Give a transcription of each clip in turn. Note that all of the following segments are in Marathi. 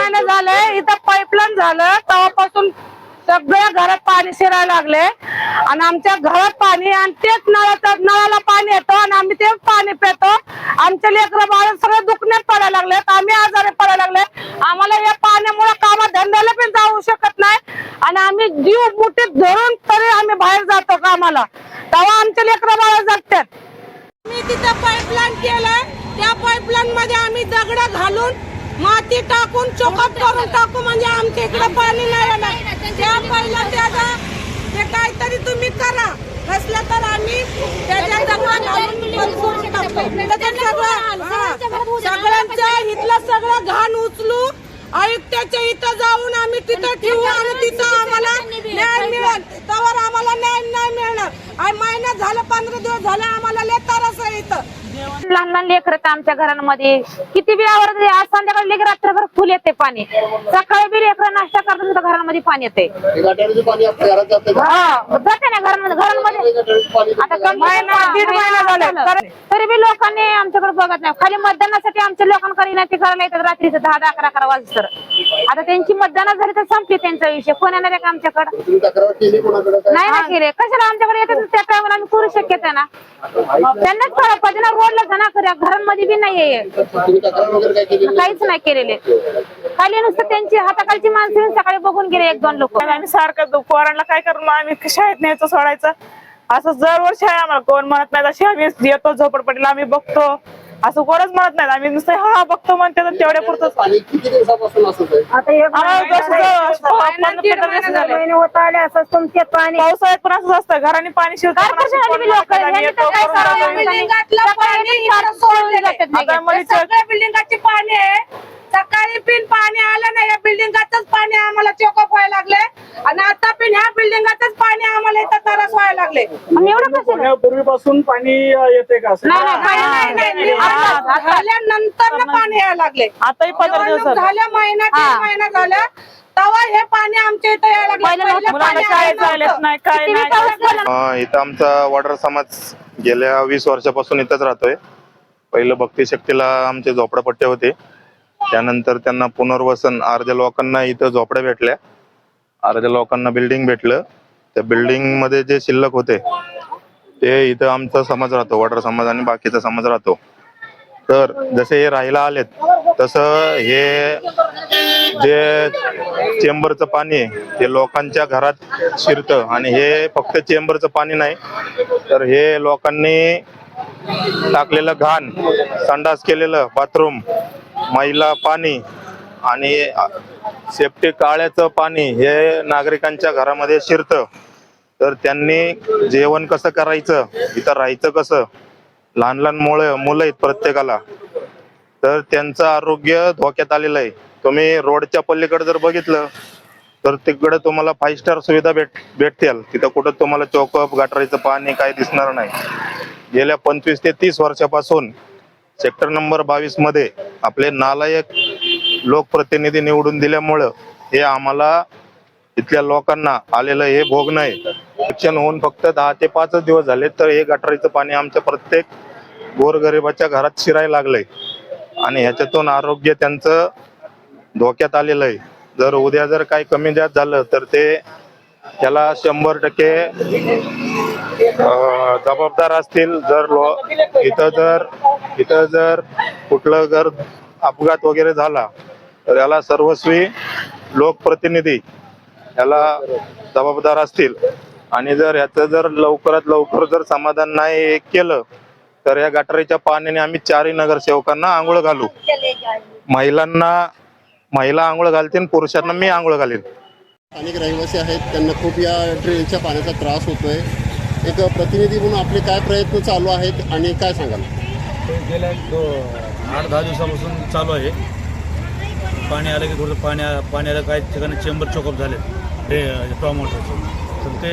महिने झाले इथं पाईपलाईन झालं तेव्हापासून सगळ्या घरात पाणी शिरायला लागले आणि आमच्या घरात पाणी आणि तेच नळाला पाणी येतं आणि आम्ही तेच पाणी पितो. आमचे लेकरं बाळ सगळे दुखण्यात पडायला लागले, आम्ही आजारी पडायला लागले. आम्हाला या पाण्यामुळे कामा धंद्याला पण जाऊ शकत नाही आणि आम्ही जीव मुठीत धरून तरी आम्ही बाहेर जातो कामाला, तेव्हा आमचे लेकरं बाळ जगतात. मी तिथं पाईपलाईन केलं, त्या पाईपलाईन मध्ये आम्ही दगड घालून माती टाकून चोकअप करून टाकू म्हणजे आमच्या इकडे पाणी नाही येणार. त्या पहिला त्याचा ते काहीतरी तुम्ही करा, नसलं तर आम्ही त्याच्या दगड घालून बंद करून टाकू. सगळ्यांचं इथलं सगळं घाण उचलू, आयुक्ताच्या इथं जाऊन आम्ही तिथं ठेवू आणि तिथं आम्हाला न्याय मिळेल. त्यावर आम्हाला न्याय नाही मिळणार. महिना झालं, 15 दिवस झाले आम्हाला लय त्रास आहे इथं. लहान लहान लेकर आमच्या घरांमध्ये किती बी आवर आज संध्याकाळी लेकर रात्रभर फुल येते पाणी, सकाळी बी लेकर नाश्ता करतात घरांमध्ये पाणी येते. जाते ना घरांमध्ये आता महिना दीड महिना झाला तरी बी लोकांनी आमच्याकडे बघत नाही. खाली मतदानासाठी आमच्या लोकांकडे विनंती करायला येतात रात्रीचं 10-11 वाजता. आता त्यांची मतदान झाली तर संपली त्यांचा विषय, कोण येणार आहे का आमच्याकडे? नाही ना केले, कशाला आमच्याकडे येतात त्या टायमाला आम्ही करू शकत ना. त्यांनाच कळलं पाहिजे ना, रोडला जाणार करा, घरांमध्ये बी नाहीये, काहीच नाही केलेले. खाली नुसतं त्यांची हाताखालची माणसं सकाळी बघून गेले 1-2 लोक. आम्ही सारखं पोरांना काय करून आम्ही शाळेत न्यायचं सोडायचं असं दरवर्षी आहे. आम्हाला कोण म्हणत नाही अशी आम्ही येतो झोपडपट्टीला, आम्ही बघतो, असं कोणच म्हणत नाही. आम्ही नुसतं हा बघतो म्हणते तर तेवढ्या पुरतच. पावसाळ्यात पण असंच असतं, घराने पाणी शिवतात. बिल्डिंगाची पाणी आहे, सकाळी पिन पाणी आलं नाही, या बिल्डिंगातच पाणी आम्हाला चोकअप व्हायला लागले आणि आता पिन ह्या बिल्डिंगातच पाणी आम्हाला इथं त्रास व्हायला लागले. पूर्वीपासून पाणी येते का? झाल्यानंतर पाणी यायला लागले. आताही 15 दिवस झाल्या, महिना झाला तेव्हा हे पाणी आमच्या इथं यायला लागलं. इथं आमचा वडार समाज गेल्या 20 वर्षापासून इथंच राहतोय. पहिलं भक्ती शक्तीला आमचे झोपडपट्टे होते, त्यानंतर त्यांना पुनर्वसन, अर्ध्या लोकांना इथं झोपड्या भेटल्या, अर्ध्या लोकांना बिल्डिंग भेटलं. त्या बिल्डिंग मध्ये जे शिल्लक होते ते इथं आमचा समाज राहतो, वडार समाज आणि बाकीचा समाज राहतो. तर जसे हे राहायला आलेत तसं हे जे चेंबरचं पाणी आहे ते लोकांच्या घरात शिरतं आणि हे फक्त चेंबरचं पाणी नाही तर हे लोकांनी टाकलेलं घाण, संडास केलेलं बाथरूम, मैला पाणी आणि सेप्टिक आळ्याचं पाणी हे नागरिकांच्या घरामध्ये शिरतं. तर त्यांनी जेवण कसं करायचं, इथं राहायचं कसं, लहान लहान मुलं आहेत प्रत्येकाला, तर त्यांचं आरोग्य धोक्यात आलेलं आहे. तुम्ही रोडच्या पलीकडे जर बघितलं तर तिकडे तुम्हाला 5 स्टार सुविधा भेटतील, तिथं कुठं तुम्हाला चोकअप, गटारीचं पाणी काय दिसणार नाही. गेल्या 25 ते 30 वर्षापासून सेक्टर नंबर 22 मध्ये आपले नालायक लोकप्रतिनिधी निवडून दिल्यामुळं हे आम्हाला इथल्या लोकांना आलेलं हे भोगणं आहे. इलेक्शन होऊन फक्त 10 ते 5 दिवस झाले तर हे गटारीचं पाणी आमच्या प्रत्येक गोरगरिबाच्या घरात शिरायला लागलंय आणि ह्याच्यातून आरोग्य त्यांचं धोक्यात आलेलं आहे. जर उद्या जर काही कमी जास्त झालं तर ते त्याला 100% जबाबदार असतील. इथं जर कुठलं जर अपघात वगैरे झाला तर याला सर्वस्वी लोकप्रतिनिधी याला जबाबदार असतील आणि जर याचं जर लवकरात लवकर जर समाधान नाही केलं तर या गटारीच्या पाण्याने आम्ही 4ही नगरसेवकांना आंघोळ घालू. महिला आंघोळ घालतील, पुरुषांना मी आंघोळ घालीन. अनेक रहिवासी आहेत, त्यांना खूप या ड्रेनच्या पाण्याचा त्रास होतोय. एक प्रतिनिधी म्हणून आपले काय प्रयत्न चालू आहेत आणि काय सांगाल? गेल्या 8-10 दिवसापासून चालू आहे. पाणी आलं की थोडं पाणी आलं, काही ठिकाणी चेंबर चोकअप झाले टॉमॅटोचे, तर ते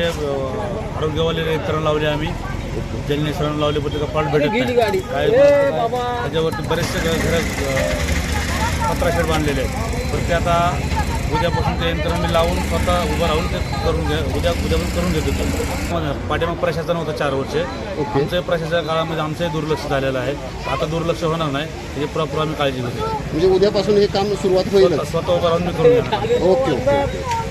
आरोग्यवाले तरण लावले, आम्ही ज्यांनी सरण लावले पण त्याचा पाठ भेटत नाही. काय त्याच्यावरती बरेचसे घरात 17 शेड बांधलेले आहेत, पण ते आता उद्यापासून ते यंत्र मी लावून स्वतः उभं राहून ते उद्यापासून करून घेतो. पाठीमाग प्रशासन होतं 4 वर्ष. आमच्या प्रशासनाच्या काळामध्ये आमचंही दुर्लक्ष झालेलं आहे. आता दुर्लक्ष होणार नाही, त्याची प्रॉपर आम्ही काळजी घेतो. म्हणजे उद्यापासून हे काम सुरुवात होईल. स्वतः उभं राहून मी करून घेणार. ओके.